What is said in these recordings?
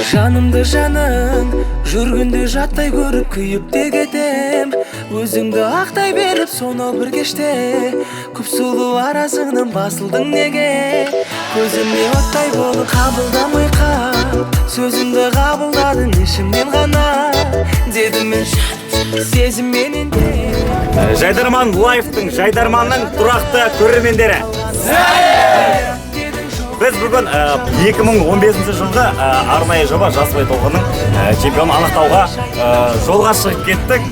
Жанымды жаның жүргенде жаттай көріп күйіп те кетем. Өзіңді ақтай беріп сонау бір кеште көп сұлу аразыңнан басылдың неге? Көзіме оттай болып қабылдамай қап, сөзімді қабылдадың ішімнен ғана. Дедім мен сезімменен де. Жайдарман лайфтың, Жайдарманның тұрақты көрермендері. Біз бүгін 2015 жылғы арнайы жоба Жасыбай толқынның чемпионын анықтауға жолға шығып кеттік.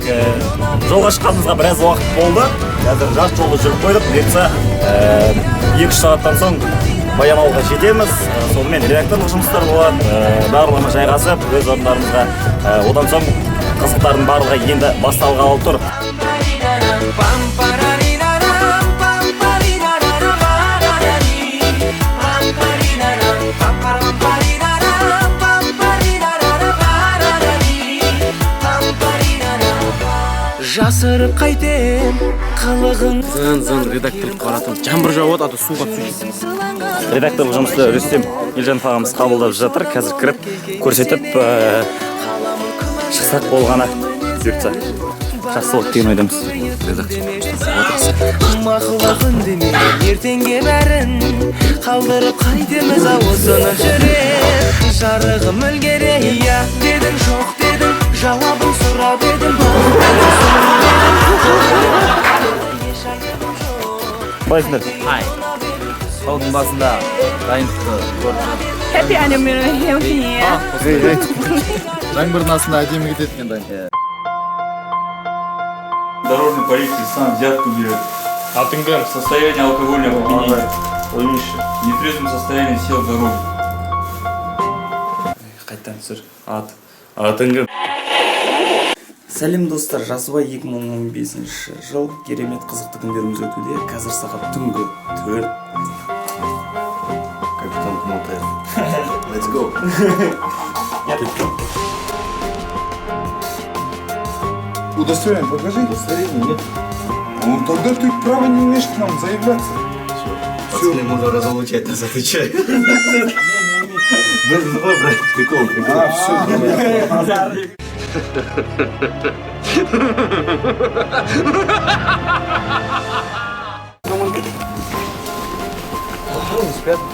Жолға шыққанымызға біраз уақыт болды. Қазір жас жолды жүріп қойдық. Бұйыртса 2-3 сағаттан соң баянауылға жетеміз. Сонымен редакторлық жұмыстар болады. Барлығымыз жайғасып, өз орындарымызға. Одан соң қызықтардың барлығы енді басталғалы тұр. Жасырып қайтем қылығын. Зын редакторлық баратым. Жаңбыр жауады, аты суға түседі. Редакторлық жұмысты Рүстем Елжанов ағамыз қабылдап жатыр. Қазір кіріп көрсетіп шықсақ болғаны. Бұйыртса жақсылық деген ойдамыз. Мақұлық үндемеген ертеңге бәрін қалдырып қайтеміз осыны жүрек. Жарығым өлгере иә дедің, жоқ дедің, жауабын сұрап едім. Қалайсыңдар? Саудың басында дайындықты көріп. Happy anniversary. Жаңбырдың астында әдемі кететін дайын. Дорожный полиция сам взятку берет. Атынгам, состояние алкогольного опьянения. В нетрезвом состоянии сел за руль. Қайттан сүр. Атынгам. Сәлем достар, Жасыбай 2015 жыл керемет қызықты күндеріміз өтуде. Қазір сағат түнгі 4. Капитан Кумалтаев. Let's go. Удостоверение покажи. Удостоверение нет. Ну тогда ты право не имеешь к нам заявляться. Пацаны, можно разлучать, нас отвечай. Без выбора. Прикол. А, все.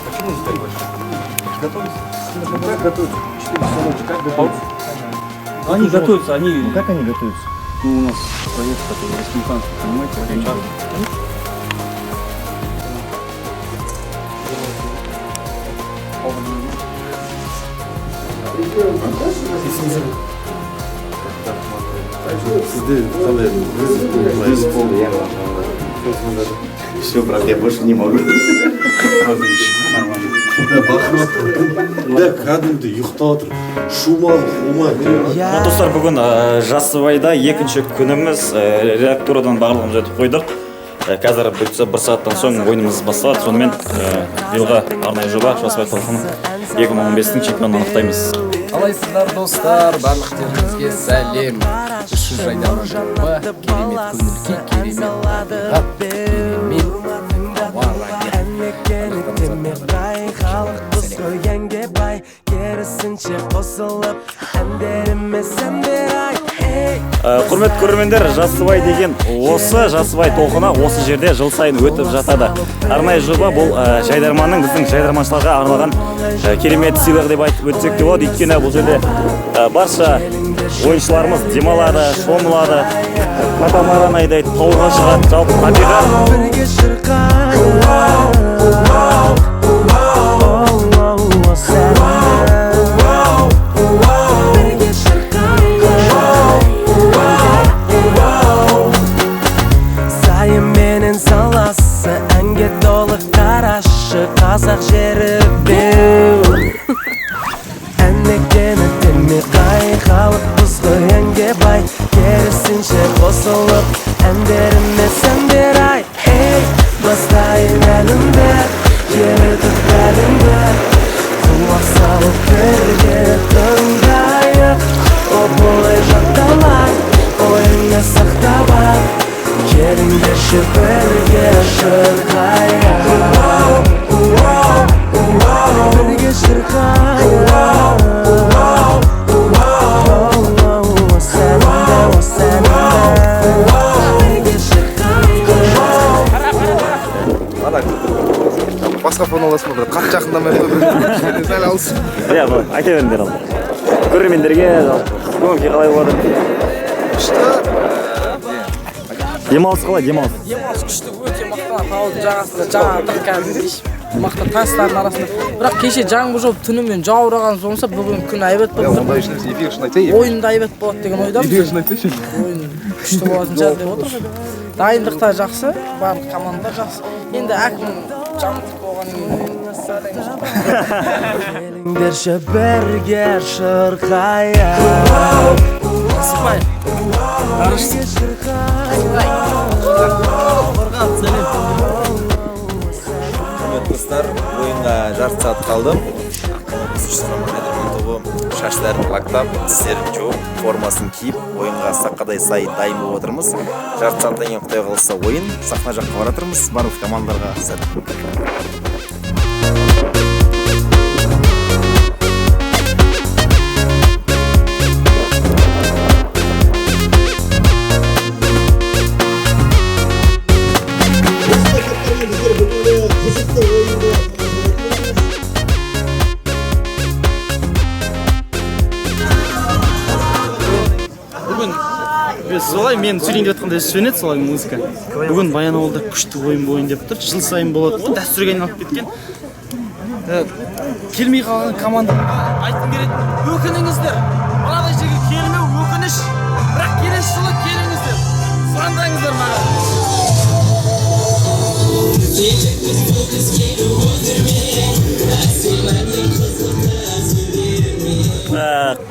Почему не спят больше? Готовятся. Как готовятся? 4 часа ночи, как готовятся? Они готовятся, они... Ну как они готовятся? Ну, у нас проект, который республиканский, понимаете, организован. Все, брат, я больше не могу. Да, кәдімді ұйықтап отыр. Шумал. Достар, бүгін Жасыбайда екінші күніміз. Редактурадан барлығымыз өтіп қойдық. Қазір бұйыртса 1 сағаттан соң ойынымыз басталады. Сонымен биылғы арнайы жоба Жасыбай толқынның 2015-тің чемпионын анықтаймыз. Қалайсыздар достар, барлықтарыңызге сәлем. Үшін Жайдарман жоба, керемет көңіл-күй, керемет табиғат, керемет ауа Құрметті көрермендер, Жасыбай деген осы Жасыбай толқыны осы жерде жыл сайын өтіп жатады. Арнайы жоба бұл Жайдарманның, біздің жайдарманшыларға арналған керемет сыйлық деп айтып өтсек те болады. Өйткені бұл жерде барша ойыншыларымыз демалады, шомылады, катамаран айдайды, тауға шығады, жалпы табиғат. Қазақ жері беу әнекені тілме қай халық бұзғы әнге бай керісінше қосылып әндеріме сендер ай ей бастайын әлімді жетіп бәріңді құлақ салып бірге тыңдайық о бұлай Ендеше бірге шырқайық Бірге шырқайық Басқа фон аласың ба, бірақ қатты жақындамай қой, бір сәл алыс. Иә, айта беріңдер ал. Көрермендерге көңіл күй қалай болады? Демалыс қалай, демалыс? Демалыс күшті, өте мақтан таудың жағасында жаңа тұр кәдімгідей мақта тастардың арасында. Бірақ кеше жаңбыр жауып түнімен жаураған болса бүгін күн әйбат болып тұр. Онда ешнәрсе эфир шын айтайын. Ойында әйбат болады деген ойдамыз. Эфир шын айтайыншы. Ойын күшті болатын шығар деп отырмыз. Дайындықтар жақсы, барлық командадар жақсы. Енді әкім жаңбыр болғаннан кейін Ендеше бірге шырқайық Сыпай. Достар, ойынға жарты сағат қалдым. Тобы шаштарын лақтап, тістерін жуып, формасын киіп, ойынға сақадай сай дайын болып отырмыз. Жарты сағаттан кейін Құдай қаласа ойын, сахна жаққа баратырмыз. Барлық командаларға сәт. Солай мен сөйлейін деп жатқанда сөнеді солай музыка. Бүгін Баянауылда күшті ойын деп тұр. Жыл сайын болады ғой, дәстүрге айналып кеткен. Келмей қалған команда айтқым келеді. Өкініңіздер. Мынадай жерге келмеу өкініш. Бірақ келесі жылы келіңіздер. Звондаңыздар маған.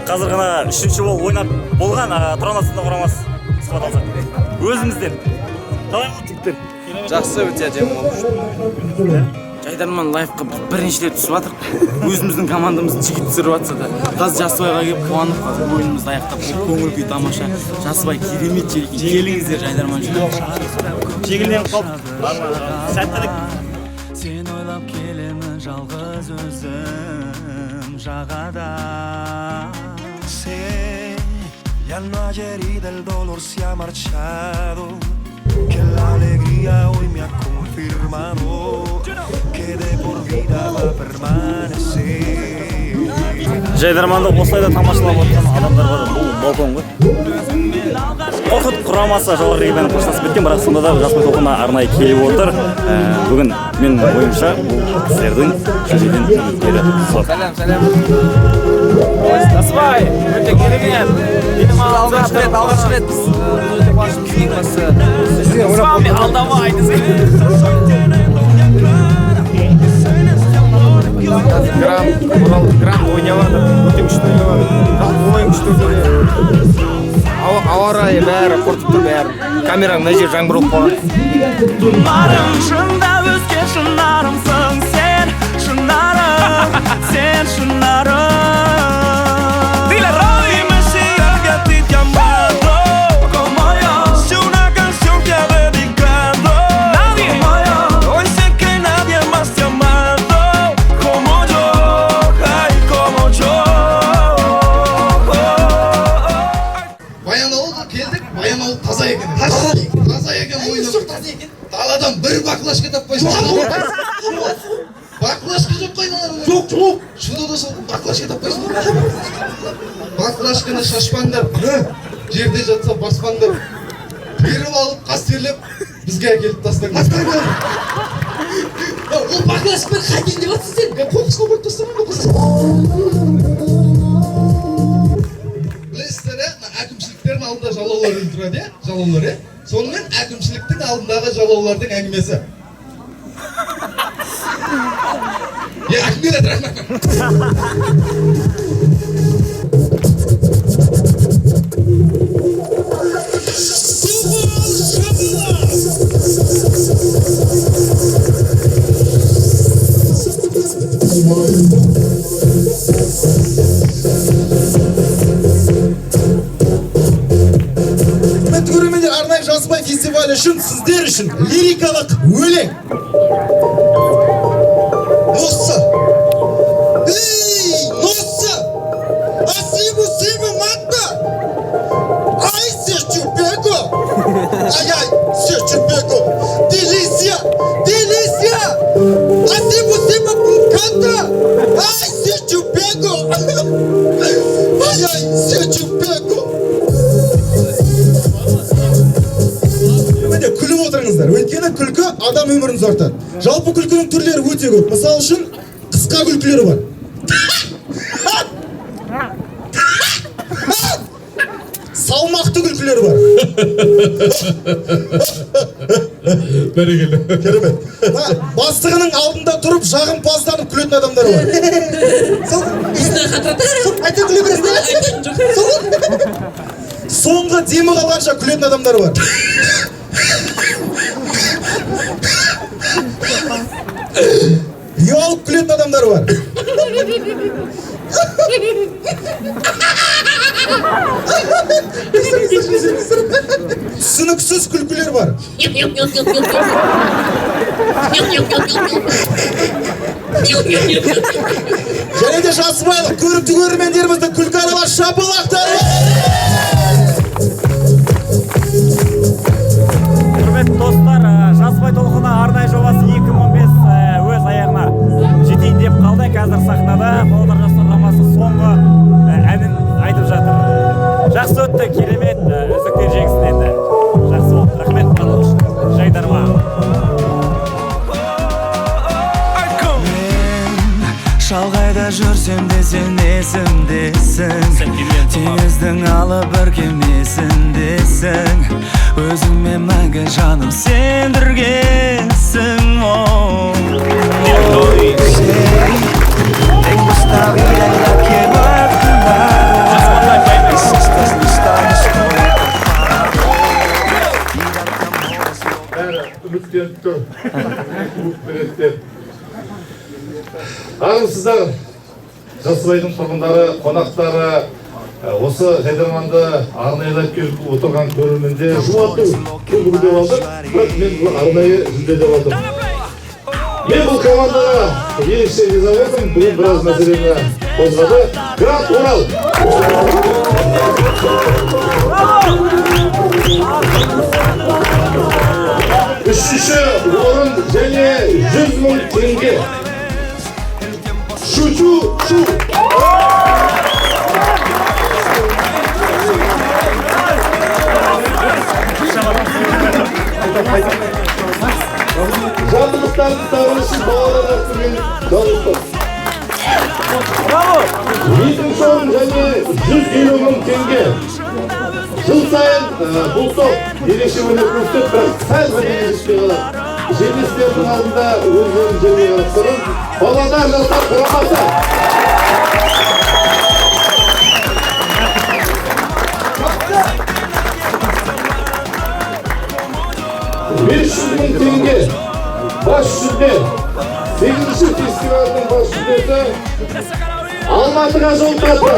Қазір ғана үшінші болып ойнап болған Транасында құрамасы сұхбат алсақ. Өзіңізден қалай болды жігіттер? Жақсы, өте әдемі болып. Жайдарман лайфқа бірінші рет түсіп жатыр. Өзіміздің командамыздың жігіт түсіріп жатса да қазір Жасыбайға келіп қуанып қазір ойынымызды аяқтап көңіл күй тамаша. Жасыбай керемет желекен. Келіңіздер Жайдарман үшін. Жеңілден қалып сәттілік. Сен ойлап келемін жалғыз өзім жағада Sé, ya no ayer y del dolor se ha marchado Que la alegría hoy me ha confirmado Que de por vida va a permanecer Жайдарманды осылайда тамашалап отырған адамдар бар, бұл балкон ғой. Қорқыт құрамасы жоғары лигамен қоштасып кеткен, бірақ сонда да Жасыбай толқынына арнайы келіп отыр. Бүгін мен ойымша бұл кісілердің жүзеден үміткері. Сәлем. Жасыбай, өте керемет. Алғаш рет біз өте қуаныштымыз ең бастысы. С вами алдамайды. Грам ойнавады, өте күшті ойнавады. Ойын күшті ойнавады. Ауа райы бәрі, құртып тұр бәрі. Камераң мына жер жаңбыр болып қалған. Тұмарым шында өзге шынарымсың сен Шынарым, сен шынарым Dime si alguien a ti te ha amado Como yo Si una canción que ha dedicado Como yo Hoy sé que nadie más te ha amado Como yo, ay, como yo Баянауылға келдік, Баянауыл таза екен. Таза екен ойнап. Даладан бір баклажка таппайсың. Баклажка жоқ қой далада. Жоқ. Шудада сол баклажка таппайсың. Баклажканы шашпаңдар. Жерде жатса баспаңдар. Беріп алып, қастерлеп, бізге әкеліп тастаңдар. Ол баклажкамен қайтейін деп жатсың сен. Қоқысқа қойып тастамайын ба қызым? Білесіздер, әкімшіліктердің алдында жалаулар тұрады, жалаулар, сонымен әкімшіліктің алдындағы жалаулардың әңгімесі. Әкімдер әтірақмақ. Арнайы Жасыбай фестивалі фестиваль үшін сіздер үшін лирикалық өлең. Носа! Эй, носа! Асиму симу матта! Ай, сечупего! Ай-ай, сечупего! Делисия! Делисия! Асиму симу мката! Ай, сечупего! Ай-ай, сечупего! Күліп отырыңыздар. Өйткені күлкі адам өмірін ұзартады. Жалпы күлкінің түрлері өте көп. Мысалы үшін қысқа күлкілері бар. Салмақты күлкілері бар. Бәрекелді. Керемет. Бастығының алдында тұрып жағымпазданып күлетін адамдар бар. Айта күле бересің. Соңғы демі қалғанша күлетін адамдар бар. Ұялып күлетін адамдар бар. Түсініксіз күлкілер бар. Және де Жасыбайлық көрікті көрермендерімізді күлкі аралас шапалақтары. Құрметті достар, Жасыбай толқыны арнайы жобасы 2015 өз аяғына жетейін деп қалды. Қазір сахнада балалар жастарламасы соңғы әнін айтып жатыр. Жақсы өтті, керемет, үздіктер жеңсін енді. Жақсы болды, рахмет барлығы үшін. Жайдарма. Шалғайда жүрсем де сен есімдесің, теңіздің алып бір кемесіндесің, өзіңмен мәңгі жаным сен біргесің. Үміттеніп тұр. Армысыздар, Жасыбайдың тұрғындары, қонақтары, осы жайдарманды арнайылап келіп отырған көрермендер жуату көп деп алдым, бірақ мен бұл арнайы жүлде деп алдым. Мен бұл командаға ерекше риза болдым, бүгін біраз мәселені қозғады. Гранд Орал! Үшінші орын және 100 мың теңге. Шучу! Жандылықтардың сағынышы балалар ақтымен жалғыз. Екінші орын және 150 мың теңге. Жыл сайын бұл топ ерекше өнер көрсетіп, бірақ сәл ғана жетпей қалады. Жерлестердің алдында өздерін жерге қарастырып, Павлодар жастар құрамасы. 500 мың теңге бас жүлде. 8-ші фестивальдің бас жүлдесі Алматыға жол тартты.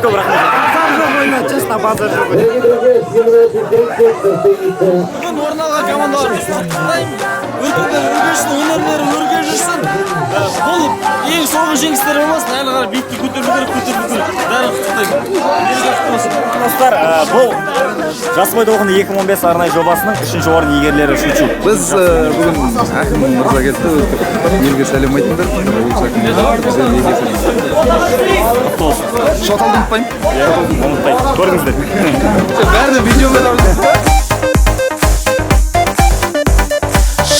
Көп рахмет. Бүгін орын алған командаларымыз құттықтаймын. Өркендер өркешсін, өнерлері өрге жүрсін. Бұл ең соңғы жеңістер болмасын, әлі қарай биікке көтерілу керек. Бәрін құттықтаймын. Достар, бұл жас бой толқыны 2015 арнайы жобасының 3-ші орын иегерлері шучу. Біз бүгін әкім мырза кетті, елге сәлем айтыңдар. Шоталды ұмытпайын. Ұмытпайын, көріңіздер. Бәрі видеомен алыңыз.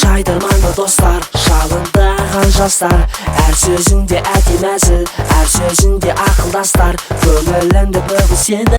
Жайдарманды достар, жалындаған жастар, әр сөзінде әдемі әзіл, әр сөзінде ақылдастар, көңілімді бүгін сені